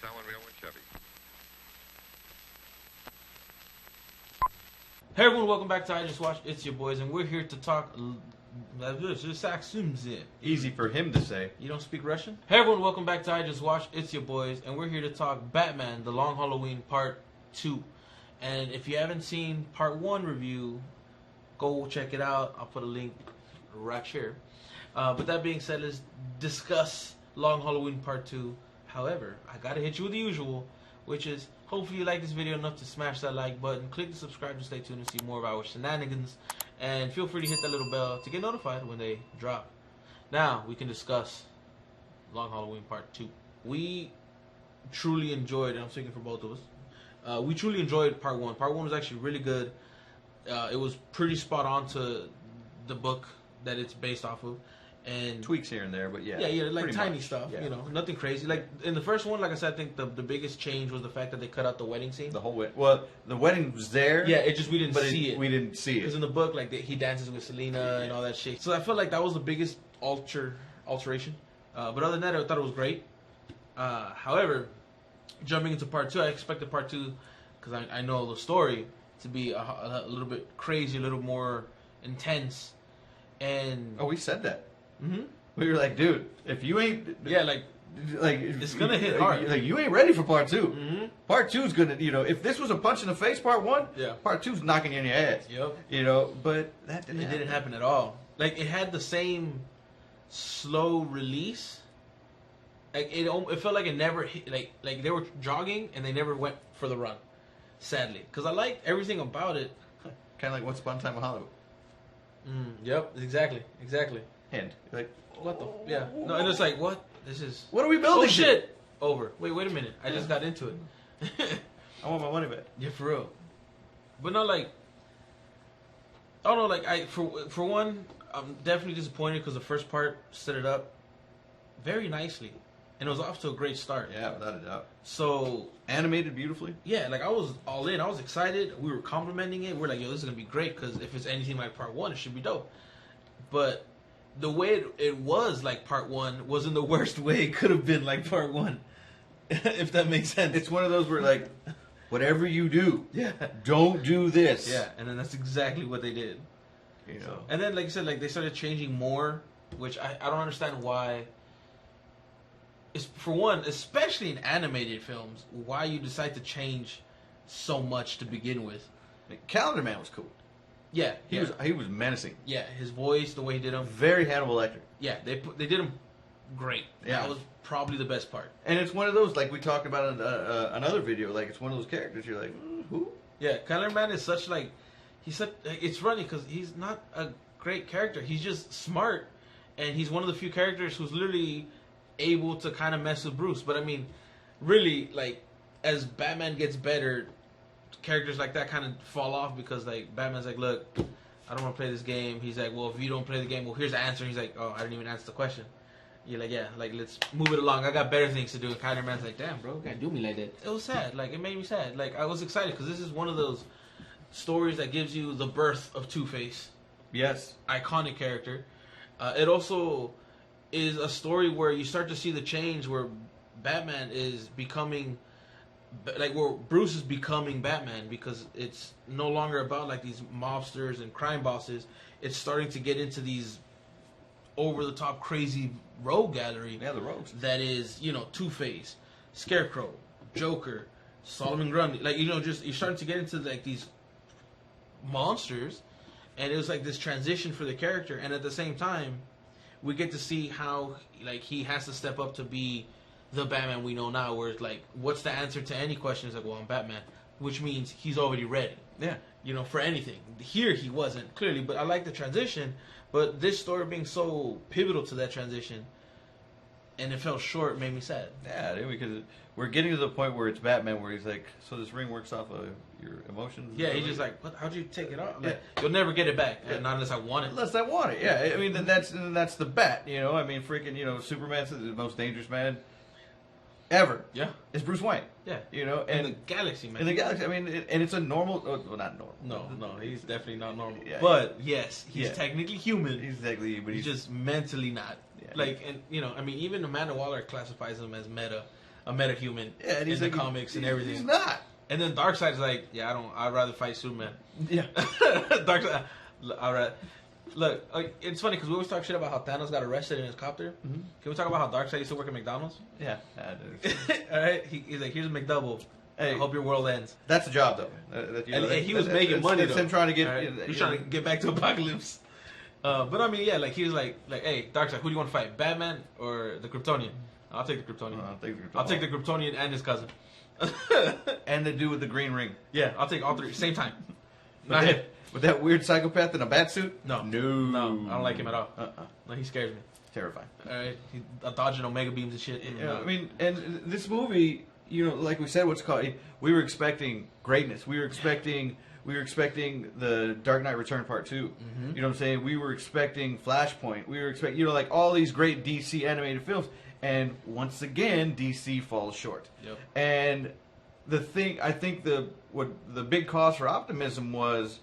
selling real one Chevy. Hey everyone, welcome back to IJustWatched. It's your boys, and we're here to talk. Easy for him to say. You don't speak Russian? Hey everyone, welcome back to IJustWatched. It's your boys, and we're here to talk Batman: The Long Halloween Part 2. And if you haven't seen Part 1 review, go check it out. I'll put a link right here. But that being said, let's discuss Long Halloween Part 2. However, I gotta hit you with the usual, which is hopefully you like this video enough to smash that like button, click the subscribe to stay tuned and see more of our shenanigans, and feel free to hit that little bell to get notified when they drop. Now we can discuss Long Halloween Part 2. We truly enjoyed, and I'm speaking for both of us, we truly enjoyed Part 1. Part 1 was actually really good. It was pretty spot on to the book that it's based off of. And tweaks here and there, but yeah, like tiny much. stuff, Yeah. you know, nothing crazy. Like in the first one, like I said, I think the biggest change was the fact that they cut out the wedding scene. The whole wedding. Well, the wedding was there. Yeah, it just we didn't see it. We didn't see it because in the book, like he dances with Selena and all that shit. So I felt like that was the biggest alteration. But other than that, I thought it was great. However, jumping into Part 2, I expected Part 2 because I know the story to be a little bit crazy, a little more intense. And we said that. Mm-hmm. We were like, dude, if you ain't, like it's gonna hit hard. Like you ain't ready for Part 2. Mm-hmm. Part 2 is gonna, if this was a punch in the face, Part 1, Part 2's knocking you in your ass. Yep. But that didn't happen at all. Like it had the same slow release. Like it felt like it never hit. Like they were jogging and they never went for the run. Sadly, because I liked everything about it. Kind of like Once Upon a Time in Hollywood. Yep. Exactly. And like, what the? Yeah. No, and it's like, what? This is. What are we building? Oh shit! Over. Wait a minute. I just got into it. I want my money back. Yeah, for real. But no, like, I don't know. Like, for one, I'm definitely disappointed because the first part set it up very nicely, and it was off to a great start. Yeah, without a doubt. So animated beautifully. Yeah, like I was all in. I was excited. We were complimenting it. We're like, yo, this is gonna be great because if it's anything like Part 1, it should be dope. But the way it was like Part 1 wasn't the worst way it could have been like Part 1. If that makes sense. It's one of those where like, whatever you do, don't do this. Yeah, and then that's exactly what they did. And then, like I said, like they started changing more, which I don't understand why. It's, for one, especially in animated films, why you decide to change so much to begin with. Calendar Man was cool. Yeah, he was menacing. Yeah, his voice, the way he did him, very Hannibal Lecter. Yeah, they did him great. Yeah, that was probably the best part. And it's one of those, like we talked about in another video. Like it's one of those characters you're like, who? Yeah, Calendar Man is such like it's funny because he's not a great character. He's just smart, and he's one of the few characters who's literally able to kind of mess with Bruce. But I mean, really, like as Batman gets better, characters like that kind of fall off because like Batman's like, look, I don't want to play this game. He's like, well, if you don't play the game, well, here's the answer. He's like, oh, I didn't even answer the question. You're like, yeah, like let's move it along. I got better things to do. And Calendar Man's like, damn, bro, you can't do me like that. It was sad. Like it made me sad. Like I was excited because this is one of those stories that gives you the birth of Two-Face. Yes, iconic character. It also is a story where you start to see the change where Batman is becoming, like where Bruce is becoming Batman, because it's no longer about like these mobsters and crime bosses. It's starting to get into these over the top crazy rogue gallery. Yeah, the rogues. That is, Two-Face, Scarecrow, Joker, Solomon Grundy. Like, just you're starting to get into like these monsters, and it was like this transition for the character, and at the same time we get to see how like he has to step up to be the Batman we know now, where it's like, what's the answer to any question? It's like, well, I'm Batman, which means he's already ready. Yeah. For anything. Here he wasn't, clearly, but I like the transition. But this story being so pivotal to that transition, and it fell short, made me sad. Yeah, because we're getting to the point where it's Batman, where he's like, so this ring works off of your emotions? Yeah, he's just like, what? How'd you take it off? Like, you'll never get it back, not unless I want it. Unless I want it, yeah. I mean, then that's the Bat, I mean, freaking, Superman's the most dangerous man ever. Yeah. It's Bruce Wayne. Yeah. And in the galaxy, man. In the galaxy, I mean, and it's a normal, well, not normal. No, he's definitely not normal. Yeah, but, yes, he's technically human. He's technically, but he's just mentally not. Yeah. Like, and, I mean, even Amanda Waller classifies him as meta. a metahuman in the comics and everything. He's not. And then Darkseid's like, yeah, I'd rather fight Superman. Yeah. Darkseid, all right. Look, it's funny because we always talk shit about how Thanos got arrested in his copter. Mm-hmm. Can we talk about how Darkseid used to work at McDonald's? Yeah. All right. He's like, here's a McDouble. Hey, I hope your world ends. That's a job, though. And he was making money. That's him trying to get. Right? He's trying to get back to Apocalypse. But I mean, yeah, like he was like, hey, Darkseid, who do you want to fight, Batman or the Kryptonian? I'll take the Kryptonian. I'll take the Kryptonian and his cousin. And the dude with the green ring. Yeah, I'll take all three same time. With that weird psychopath in a bat suit? No, I don't like him at all. No, he scares me. Terrifying. All right, he's dodging Omega beams and shit. Yeah, I mean, and this movie, you know, like we said, we were expecting greatness. We were expecting the Dark Knight Return Part 2. Mm-hmm. You know what I'm saying? We were expecting Flashpoint. We were expecting, you know, like all these great DC animated films. And once again, DC falls short. Yep. And the thing, I think the big cause for optimism was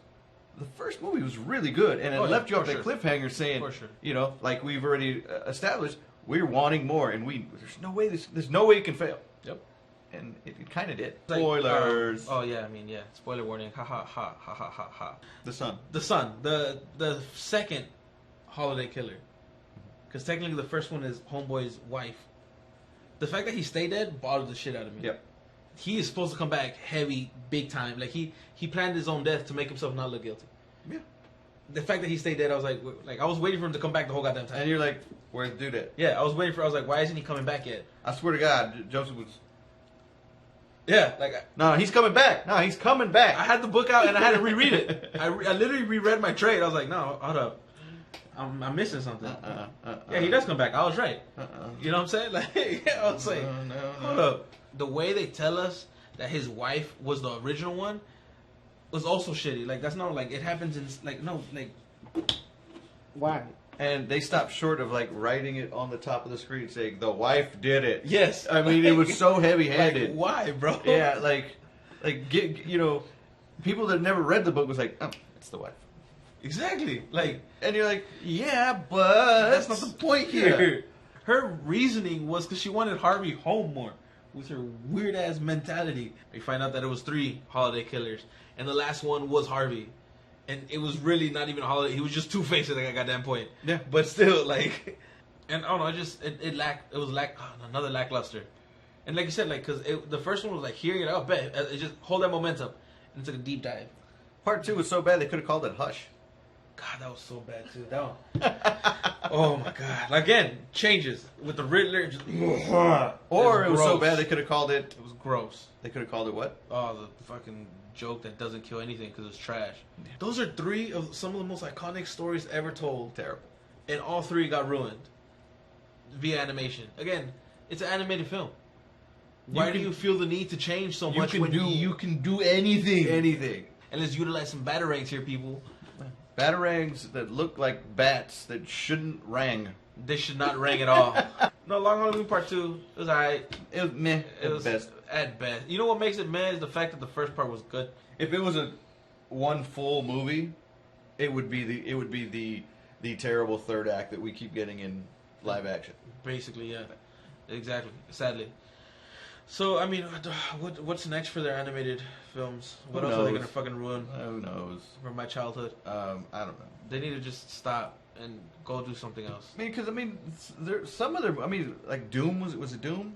the first movie was really good. And it left you up that cliffhanger saying, you know, like we've already established, we're wanting more. And there's no way it can fail. Yep. And it kind of did. Like, Spoilers. Oh yeah, I mean yeah. Spoiler warning. Ha ha ha ha ha ha ha. The Sun. The second holiday killer. Because technically the first one is Homeboy's wife. The fact that he stayed dead bothered the shit out of me. Yep. He is supposed to come back heavy, big time. Like he planned his own death to make himself not look guilty. Yeah. The fact that he stayed dead, I was like I was waiting for him to come back the whole goddamn time. And you're like, where's the dude at? Yeah, I was like, why isn't he coming back yet? I swear to God, Joseph was. Yeah, no, he's coming back. No, he's coming back. I had the book out and I had to reread it. I literally reread my trade. I was like, no, hold up. I'm missing something. Yeah, he does come back. I was right. You know what I'm saying? Like, yeah, I was like, hold up. The way they tell us that his wife was the original one was also shitty. Like, that's not like it happens in why? And they stopped short of like writing it on the top of the screen saying the wife did it. Yes, I mean it was so heavy-handed. Like, why, bro? Yeah, like you know, people that never read the book was like, oh, it's the wife. Exactly. Like, and you're like, yeah, but that's not the point here. Yeah. Her reasoning was because she wanted Harvey home more with her weird ass mentality. We find out that it was 3 holiday killers, and the last one was Harvey, and it was really not even a holiday. He was just two-faced at that goddamn point. Yeah, but still, like, and I don't know. It was another lackluster, and like you said, like because the first one was like here, you know, bet it just hold that momentum, and it's like a deep dive. Part 2 was so bad they could have called it Hush. God, that was so bad too. That one. Oh my God! Again, changes with the Riddler. Just, or it was so bad they could have called it. It was gross. They could have called it what? Oh, the fucking joke that doesn't kill anything because it's trash. Those are 3 of some of the most iconic stories ever told. Terrible. And all 3 got ruined via animation. Again, it's an animated film. Why do you feel the need to change so much when you can do anything? Anything. And let's utilize some batarangs here, people. Batarangs that look like bats that shouldn't rang. They should not rang at all. No, Long Halloween Part 2, it was alright. It was meh at best. At best. You know what makes it meh is the fact that the first part was good. If it was one full movie, it would be the terrible third act that we keep getting in live action. Basically, yeah. Exactly. Sadly. So, I mean, what's next for their animated films? What else are they going to fucking ruin? Who knows? From my childhood? I don't know. They need to just stop and go do something else. I mean, because, some of their, like Doom, was it Doom?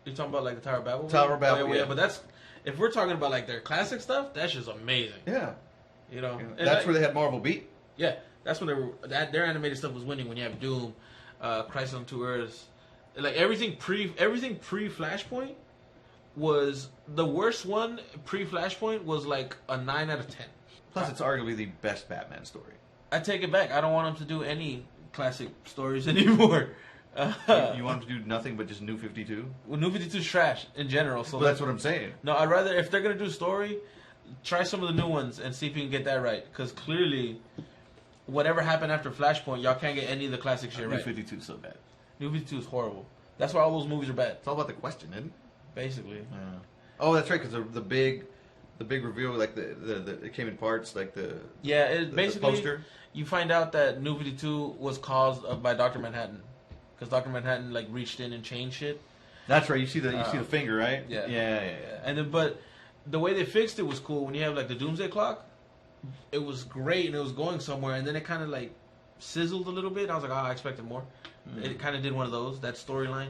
You're talking about, like, the Tower of Babel? Tower of Babel, yeah. But that's, if we're talking about, like, their classic stuff, that's just amazing. Yeah. You know? And that's where they had Marvel beat. Yeah. That's when their animated stuff was winning, when you have Doom, Crisis on Two Earths. Like, everything pre-Flashpoint was the worst one. Pre-Flashpoint was like a 9 out of 10. Plus, it's arguably the best Batman story. I take it back. I don't want them to do any classic stories anymore. You want them to do nothing but just New 52? Well, New 52 is trash in general. So that's what I'm saying. No, I'd rather, if they're gonna do story, try some of the new ones and see if you can get that right. Because clearly, whatever happened after Flashpoint, y'all can't get any of the classic shit right. New 52 is so bad. New 52 is horrible. That's why all those movies are bad. It's all about the question, isn't it? Basically. Yeah. Oh, that's right. Because the big reveal, like the it came in parts, like the basically the poster. You find out that New 52 was caused by Dr. Manhattan, because Dr. Manhattan like reached in and changed shit, That's right. You see the finger, right? Yeah. Yeah. And then, but the way they fixed it was cool. When you have like the Doomsday Clock, it was great and it was going somewhere, and then it kind of like sizzled a little bit. I was like, oh, I expected more. It kind of did one of those, that storyline,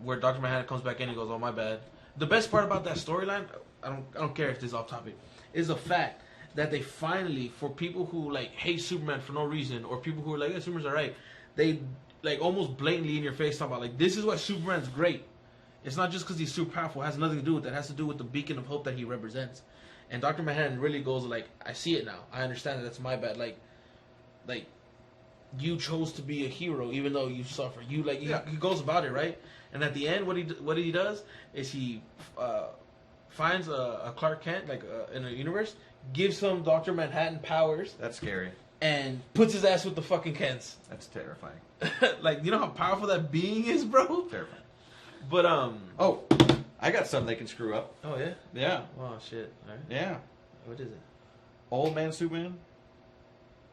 where Dr. Manhattan comes back in and goes, oh, my bad. The best part about that storyline, I don't care if this is off topic, is the fact that they finally, for people who like hate Superman for no reason, or people who are like, yeah, Superman's alright, they like almost blatantly in your face talk about like, this is why Superman's great. It's not just because he's super powerful. It has nothing to do with that. It has to do with the beacon of hope that he represents. And Dr. Manhattan really goes like, I see it now. I understand that that's my bad. Like you chose to be a hero even though you suffer. He goes about it, right? And at the end, what he does is he finds a Clark Kent in a universe, gives him Dr. Manhattan powers. That's scary. And puts his ass with the fucking Kents. That's terrifying. Like, you know how powerful that being is, bro? Terrifying. But oh, I got something they can screw up. Oh yeah. Yeah. Oh shit. All right. Yeah. What is it? Old Man Superman.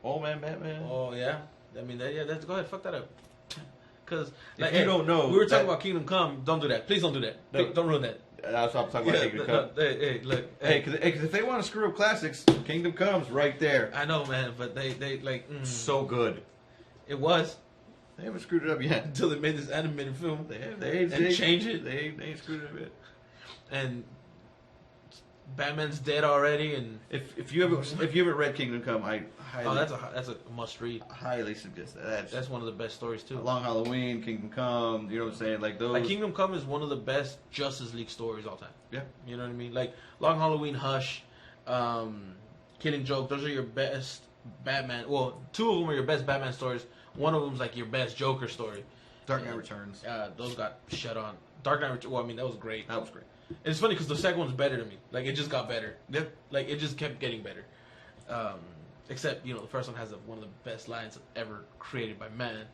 Old Man Batman. Oh yeah. I mean, that's go ahead. Fuck that up. Because like, you don't know, we were talking about Kingdom Come. Don't do that. Please don't do that. No. Don't ruin that. That's what I'm talking about. Kingdom Come. Hey, look. Hey, because if they want to screw up classics, Kingdom Come's right there. I know, man, but they like so good. It was. They haven't screwed it up yet until they made this animated film. They changed it. They ain't screwed it up yet. And Batman's dead already. And if you haven't read Kingdom Come, I highly that's a must read. Highly suggest that. That's one of the best stories too. Long Halloween, Kingdom Come. You know what I'm saying? Like those. Like Kingdom Come is one of the best Justice League stories all time. Yeah. You know what I mean? Like Long Halloween, Hush, Killing Joke. Those are your best Batman. Well, two of them are your best Batman stories. One of them's like your best Joker story. Dark Knight Returns. Those got shut on. Dark Knight Returns. Well, I mean, that was great. That was great. And it's funny because the second one's better to me. Like, it just got better. Yep. Like, it just kept getting better. Except, the first one has one of the best lines ever created by man,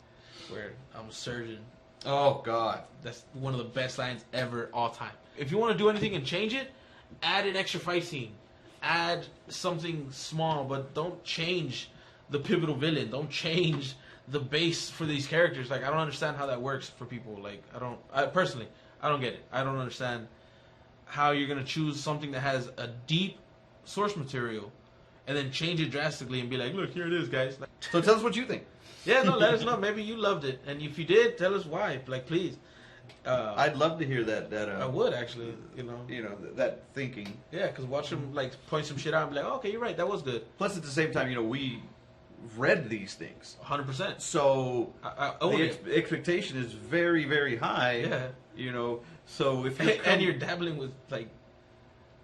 where I'm a surgeon. Oh, God. That's one of the best lines ever, all time. If you want to do anything and change it, add an extra fight scene. Add something small, but don't change the pivotal villain. Don't change the base for these characters. Like, I don't understand how that works for people. Like, personally, I don't get it. I don't understand how you're going to choose something that has a deep source material and then change it drastically and be like, look, here it is, guys. Like, so tell us what you think. Yeah, no, let us know. Maybe you loved it. And if you did, tell us why. Like, please. I'd love to hear that. I would, actually, that thinking. Yeah, because watch them, like, point some shit out and be like, oh, okay, you're right, that was good. Plus, at the same time, we read these things 100%. So the expectation is very, very high. Yeah. So if you're dabbling with like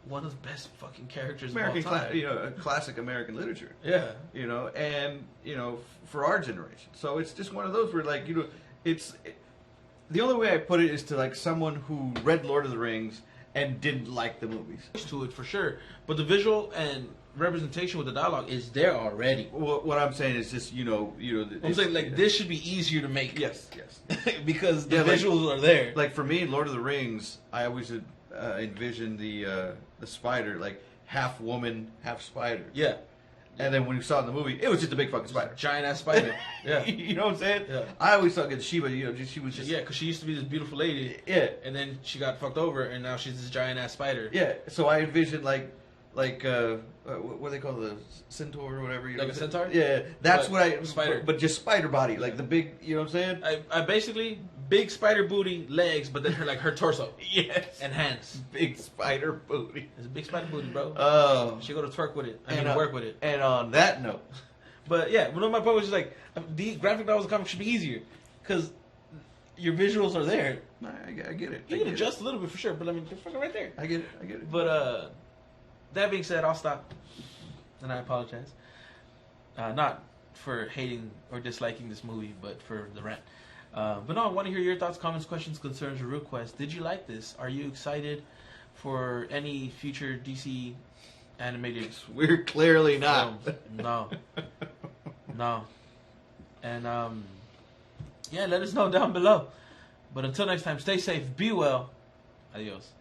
one of the best fucking characters American of all time. classic American literature. Yeah. And for our generation. So it's just one of those where like the only way I put it is to like someone who read Lord of the Rings and didn't like the movies. To it for sure, but the visual and representation with the dialogue is there already. What I'm saying is just I'm saying like this should be easier to make. Yes. Because the visuals are there. Like for me, Lord of the Rings, I always envisioned the spider like half woman, half spider. Yeah. And then when you saw it in the movie, it was just a big fucking spider. Giant ass spider. Yeah. You know what I'm saying? Yeah. I always thought that Sheba, she was just... Yeah, because she used to be this beautiful lady. Yeah. And then she got fucked over, and now she's this giant ass spider. Yeah. So I envisioned like what do they call the centaur or whatever? Like a centaur? Yeah. That's what I... Spider. But just spider body. Like the big... You know what I'm saying? I basically... Big spider booty, legs, but then her torso. Yes. And hands. Big spider booty. It's a big spider booty, bro. Oh. She go to twerk with it. Work with it. And on that note. But yeah, my point was just like, the graphic novels and comics should be easier. Because your visuals are there. I get it. You can adjust a little bit for sure, but I mean, they're fucking right there. I get it. But that being said, I'll stop. And I apologize. Not for hating or disliking this movie, but for the rant. But no, I want to hear your thoughts, comments, questions, concerns, or requests. Did you like this? Are you excited for any future DC animated We're clearly not. Films? No. And, yeah, let us know down below. But until next time, stay safe, be well. Adios.